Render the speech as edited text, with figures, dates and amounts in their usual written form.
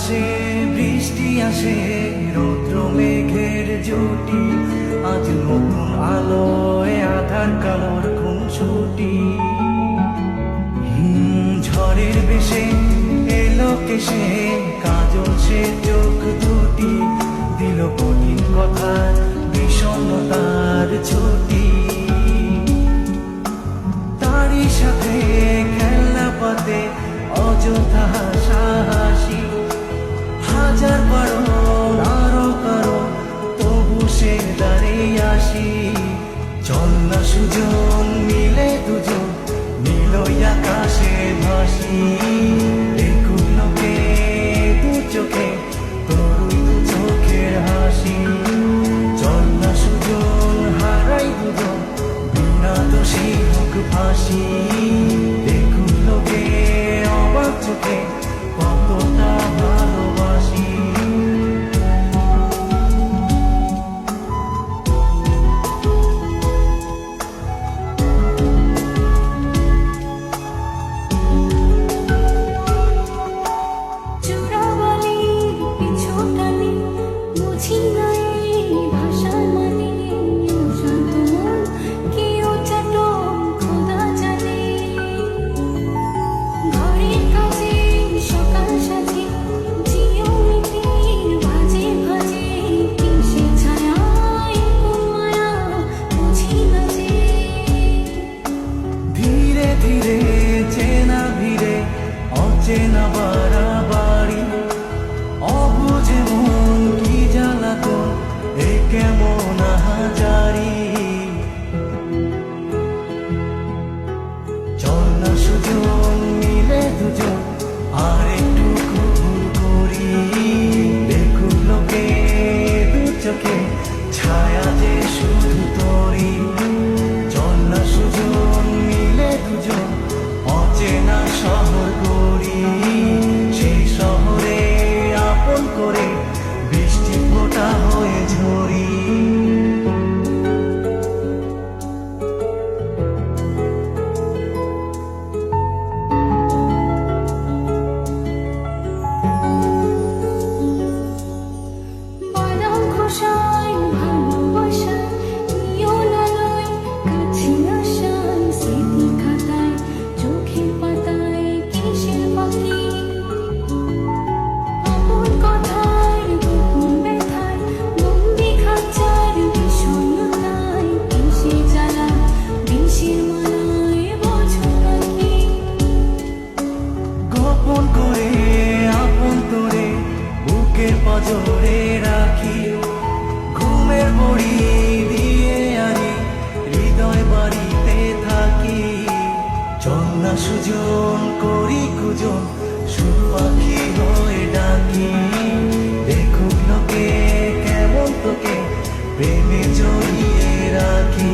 আকাশে বৃষ্টি আসে, রৌদ্র মেঘের জুটি, আজ নতুন আলোয় আধার কালোর খুনসুটি। ঝড়ের বেশে এলো কেসে, কাজল সে চোখ দুটি, দিল কঠিন কথা বিষণ্ণতার ছুটি। তারই সাথে খেলনা পাতে অযথা হাসাহাসি, হাজার বারণ আরো কারণ তবু সে দাঁড়িয়ে আসি। চল না সুজন মিলে দুজন, নীলই আকাশে ভাসি, দেখুক লোকে দু চোখে তোরই দু চোখের হাসি। চল না সুজন হারাই দুজন, বিনা দোষী হোক ফাঁসি, দেখুক লোকে অবাক চোখে কতটা ভালোবাসি। চেনা বাড়াবাড়ি, অবুঝে মন কি জ্বালাতন, এ কেমন আহাজারি। চল না সুজন মিলে দুজন, আর একটু ভুল করি, দেখুক লোকে দু চোখে ছায়া যে শুধু তোরি। চল না সুজন মিলে দুজন, অচেনা শহর গড়ি, সেই শহরে আপন করে বৃষ্টি ফোঁটা হয়ে ঝরি। পাজরে রাখি, ঘুমের বড়ি দিয়ে আনি, হৃদয় বাড়িতে থাকি। চল না সুজন করি কুজন, সুর পাখি হয়ে ডাকি, দেখুক লোকে কেমন তোকে প্রেমে জড়িয়ে রাখি।